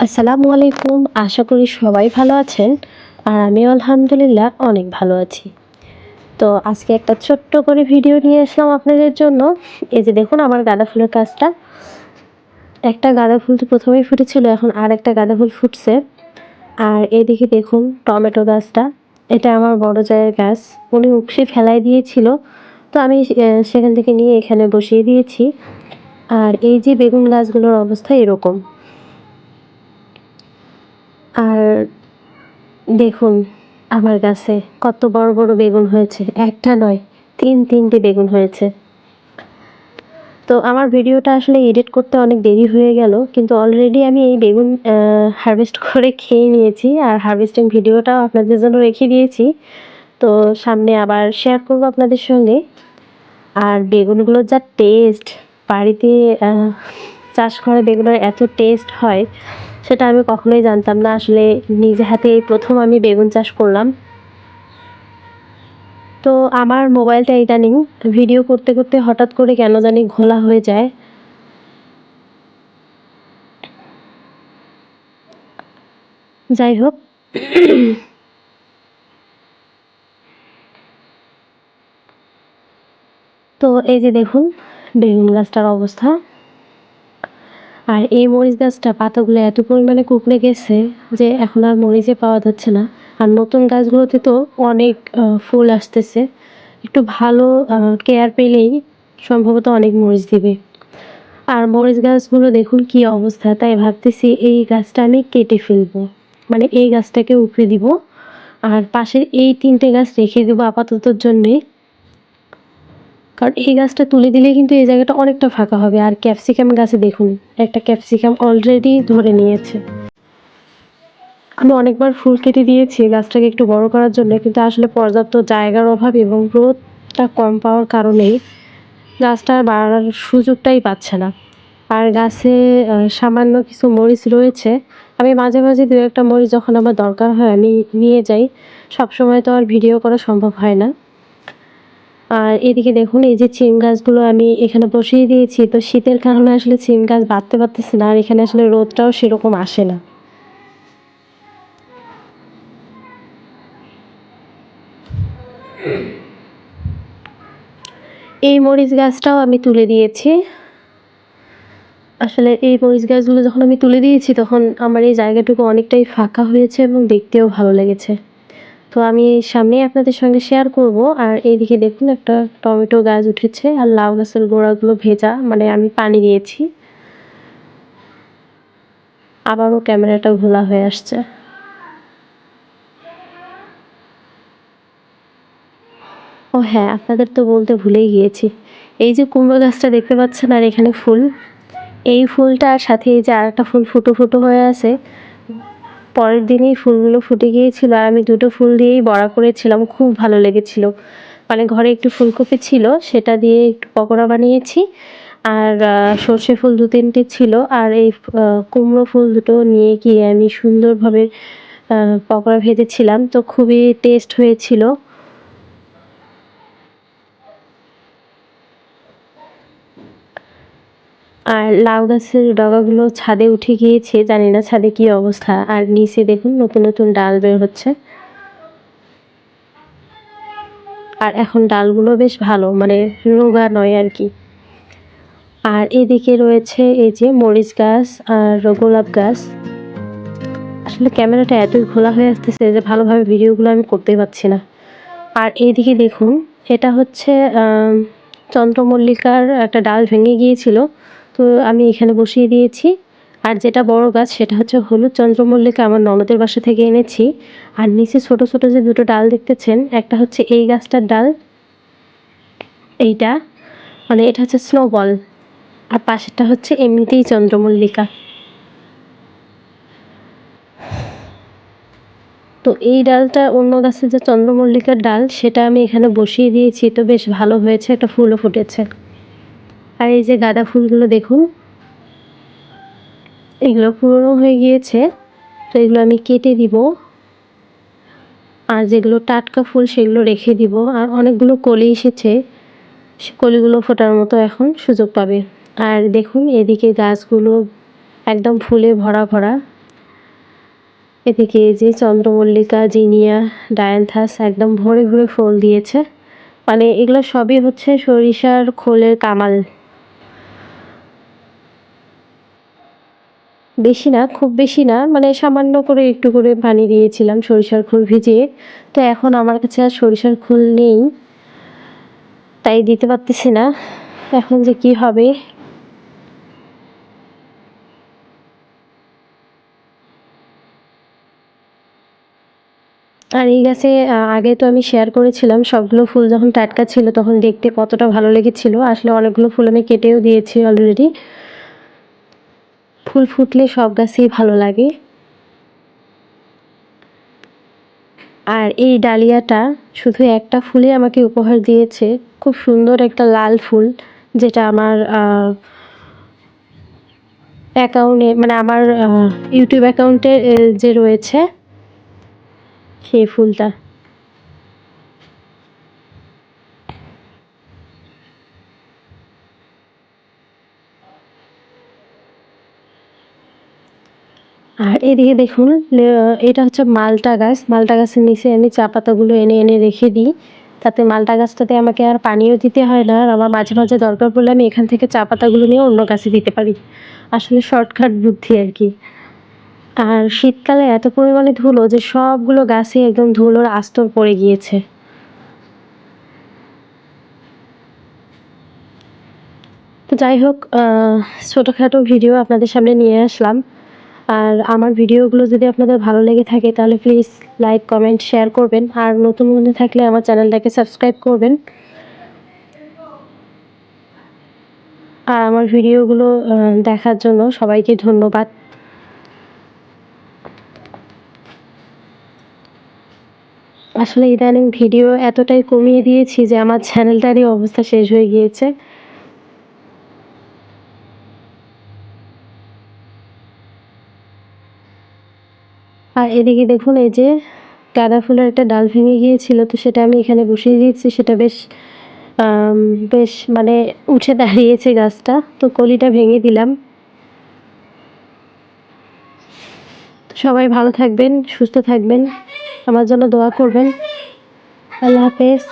আসসালামু আলাইকুম। আশা করি সবাই ভালো আছেন। আর আমিও আলহামদুলিল্লাহ অনেক ভালো আছি। তো আজকে একটা ছোট্ট করে ভিডিও নিয়ে আসলাম আপনাদের জন্য। এই যে দেখুন আমার গাঁদা ফুলের গাছটা। একটা গাঁদা ফুল তো ১ম এই ফুটেছিল, এখন আরেকটা গাঁদা ফুল ফুটছে। আর এদিকে দেখুন টমেটো গাছটা। এটা আমার বড় জায়ের গাছ। উনি উপসে ফেলায় দিয়েছিল। তো আমি সেখান থেকে নিয়ে এখানে বসিয়ে দিয়েছি। আর এই যে বেগুন গাছগুলোর অবস্থা এরকম। আর দেখুন আমার গাছে কত বড় বড় বেগুন হয়েছে। একটা নয়, ৩-৩টে বেগুন হয়েছে। তো আমার ভিডিওটা আসলে এডিট করতে অনেক দেরি হয়ে গেল, কিন্তু অলরেডি আমি এই বেগুন হারভেস্ট করে খেয়ে নিয়েছি। আর হারভেস্টিং ভিডিওটাও আপনাদের জন্য রেখে দিয়েছি। তো সামনে আবার শেয়ার করব আপনাদের সঙ্গে। আর বেগুনগুলোর যা টেস্ট, বাড়িতে চাষ করা বেগুনের এত টেস্ট হয় সেটা আমি কখনোই জানতাম না। আসলে নিজে হাতে এই প্রথম আমি বেগুন চাষ করলাম। তো আমার মোবাইলটা ইদানিং ভিডিও করতে করতে হঠাৎ করে কেন জানি ঘোলা হয়ে যায়। যাই হোক, তো এই যে দেখুন বেগুন গাছটার অবস্থা। আর এই মরিচ গাছটা পাতাগুলো এত পরিমাণে কুঁকড়ে গেছে যে এখন আর মরিচে পাওয়া যাচ্ছে না। আর নতুন গাছগুলোতে তো অনেক ফুল আসতেছে। একটু ভালো কেয়ার পেলেই সম্ভবত অনেক মরিচ দিবে। আর মরিচ গাছগুলো দেখুন কি অবস্থা, তাই ভাবতেছি এই গাছটা আমি কেটে ফেলবো। মানে এই গাছটাকে উপড়ে দিব। আর পাশের এই ৩টে গাছ রেখে দেবো আপাততর জন্যে। কারণ এই গাছটা তুলে দিলে কিন্তু এই জায়গাটা অনেকটা ফাঁকা হবে। আর ক্যাপসিকাম গাছে দেখুন একটা ক্যাপসিকাম অলরেডি ধরে নিয়েছে। আমি অনেকবার ফুল কেটে দিয়েছি গাছটাকে একটু বড় করার জন্য, কিন্তু আসলে পর্যাপ্ত জায়গার অভাব এবং রোদটা কম পাওয়ার কারণেই গাছটা আর বাড়ার সুযোগটাই পাচ্ছে না। আর গাছে সামান্য কিছু মরিচ রয়েছে। আমি মাঝে মাঝে ২-১ টা মরিচ যখন আমার দরকার হয় আমি নিয়ে যাই। সবসময় তো আর ভিডিও করা সম্ভব হয় না। আর এদিকে দেখুন এই যে সিম গাছগুলো আমি এখানে বসিয়ে দিয়েছি। তো শীতের কারণে আসলে সিম গাছ বাড়তে পারতেছে না। আর এখানে আসলে রোদটাও সেরকম আসে না। এই মরিচ গাছটাও আমি তুলে দিয়েছি। আসলে এই মরিচ গাছগুলো যখন আমি তুলে দিয়েছি তখন আমার এই জায়গাটুকু অনেকটাই ফাঁকা হয়েছে এবং দেখতেও ভালো লেগেছে। তো আমি সামনেই আপনাদের সঙ্গে শেয়ার করব। আর এইদিকে দেখুন একটা টমেটো গাছ উঠেছে আর লাউ গাছের গোড়াগুলো ভেজা, মানে আমি পানি দিয়েছি। আবারও ক্যামেরাটা ঘোলা হয়ে আসছে। ও হ্যাঁ, আপনাদের তো বলতে ভুলেই গিয়েছি। এই যে কুমড়ো গাছটা দেখতে পাচ্ছেন আর এখানে ফুল, এই ফুলটার সাথে এই যে আরেকটা ফুল ফুটো ফুটো হয়ে আছে। পরের দিনই ফুলগুলো ফুটে গিয়েছিল আর আমি ২ টো ফুল দিয়েই বড়া করেছিলাম। খুব ভালো লেগেছিল। মানে ঘরে একটু ফুলকপি ছিল, সেটা দিয়ে একটু পকোড়া বানিয়েছি। আর সর্ষে ফুল ২-৩ টে ছিল। আর এই কুমড়ো ফুল দুটো নিয়ে গিয়ে আমি সুন্দরভাবে পকোড়া ভেজেছিলাম। তো খুবই টেস্ট হয়েছিল। আর লাউ গাছের ডগাগুলো ছাদে উঠে গিয়েছে, জানি না ছাদে কী অবস্থা। আর নিচে দেখুন নতুন নতুন ডাল বের হচ্ছে। আর এখন ডালগুলো বেশ ভালো, মানে রোগা নয় আর কি। আর এদিকে রয়েছে এই যে মরিচ গাছ আর গোলাপ গাছ। আসলে ক্যামেরাটা এতই ঘোলা হয়ে আসতেছে যে ভালোভাবে ভিডিওগুলো আমি করতেই পারছি না। আর এইদিকে দেখুন এটা হচ্ছে চন্দ্রমল্লিকার একটা ডাল ভেঙে গিয়েছিল। তো আমি এখানে বসিয়ে দিয়েছি। আর যেটা বড় গাছ সেটা হচ্ছে হলুদ চন্দ্রমল্লিকা, আমার ননদের বাসা থেকে এনেছি। আর নিচে ছোট ছোট যে ২ টো ডাল দেখতেছেন, একটা হচ্ছে এই গাছটার ডাল, এইটা মানে এটা হচ্ছে স্নোবল। আর পাশেরটা হচ্ছে এমনিতেই চন্দ্রমল্লিকা। তো এই ডালটা অন্য গাছের যে চন্দ্রমল্লিকার ডাল সেটা আমি এখানে বসিয়ে দিয়েছি। তো বেশ ভালো হয়েছে, একটা ফুলও ফুটেছে। আর এই যে গাঁদা ফুলগুলো দেখুন, এগুলো পুরনো হয়ে গিয়েছে। তো এগুলো আমি কেটে দিব। আর যেগুলো টাটকা ফুল সেগুলো রেখে দিব। আর অনেকগুলো কলি এসেছে, সে কলিগুলো ফোটার মতো এখন সুযোগ পাবে। আর দেখুন এদিকে গাছগুলো একদম ফুলে ভরা ভরা। এদিকে এই যে চন্দ্রমল্লিকা, জিনিয়া, ডায়ান্থাস একদম ভরে ভরে ফুল দিয়েছে। মানে এগুলো সবই হচ্ছে সরিষার খোলের কামাল। বেশি না, খুব বেশি না, মানে সামান্য করে একটু করে পানি দিয়েছিলাম সরিষার খোল ভিজিয়ে। তো এখন আমার কাছে আর সরিষার খোল নেই, তাই দিতে পারতেছি না। এখন যে কি হবে। আর এই গাছে আগে তো আমি শেয়ার করেছিলাম সবগুলো ফুল যখন টাটকা ছিল তখন দেখতে কতটা ভালো লেগেছিল। আসলে অনেকগুলো ফুল আমি কেটেও দিয়েছি অলরেডি। ফুল ফুটলে সব গাছেই ভালো লাগে। আর এই ডালিয়াটা শুধু একটা ফুলই আমাকে উপহার দিয়েছে, খুব সুন্দর একটা লাল ফুল, যেটা আমার অ্যাকাউন্টে, মানে আমার ইউটিউব অ্যাকাউন্টে যে রয়েছে সেই ফুলটা। আর এদিকে দেখুন, এটা হচ্ছে মালটা গাছ। মালটা গাছের নিচে আমি চা পাতাগুলো এনে এনে রেখে দিই, তাতে মালটা গাছটাতে আমাকে আর পানিও দিতে হয় না। আর আমার মাঝে মাঝে দরকার পড়লে আমি এখান থেকে চা পাতাগুলো নিয়ে অন্য গাছে দিতে পারি। আসলে শর্টকাট বুদ্ধি আর কি। আর শীতকালে এত পরিমাণে ধুলো যে সবগুলো গাছে একদম ধুলোর আস্তর পড়ে গিয়েছে। তো যাই হোক, ছোটোখাটো ভিডিও আপনাদের সামনে নিয়ে আসলাম। আর আমার ভিডিওগুলো যদি আপনাদের ভালো লেগে থাকে তাহলে প্লিজ লাইক, কমেন্ট, শেয়ার করবেন। আর নতুন বন্ধু থাকলে আমার চ্যানেলটাকে সাবস্ক্রাইব করবেন। আর আমার ভিডিওগুলো দেখার জন্য সবাইকে ধন্যবাদ। আসলে ইদানিং ভিডিও এতটাই কমিয়ে দিয়েছি যে আমার চ্যানেলটারই অবস্থা শেষ হয়ে গিয়েছে। আর এদিকে দেখুন, এই যে গাঁদা ফুলের একটা ডাল ভেঙে গিয়েছিল, তো সেটা আমি এখানে বসিয়ে দিয়েছি। সেটা বেশ মানে উঠে দাঁড়িয়েছে গাছটা, তো কলিটা ভেঙে দিলাম। সবাই ভালো থাকবেন, সুস্থ থাকবেন, আমার জন্য দোয়া করবেন। আল্লাহ হাফেজ।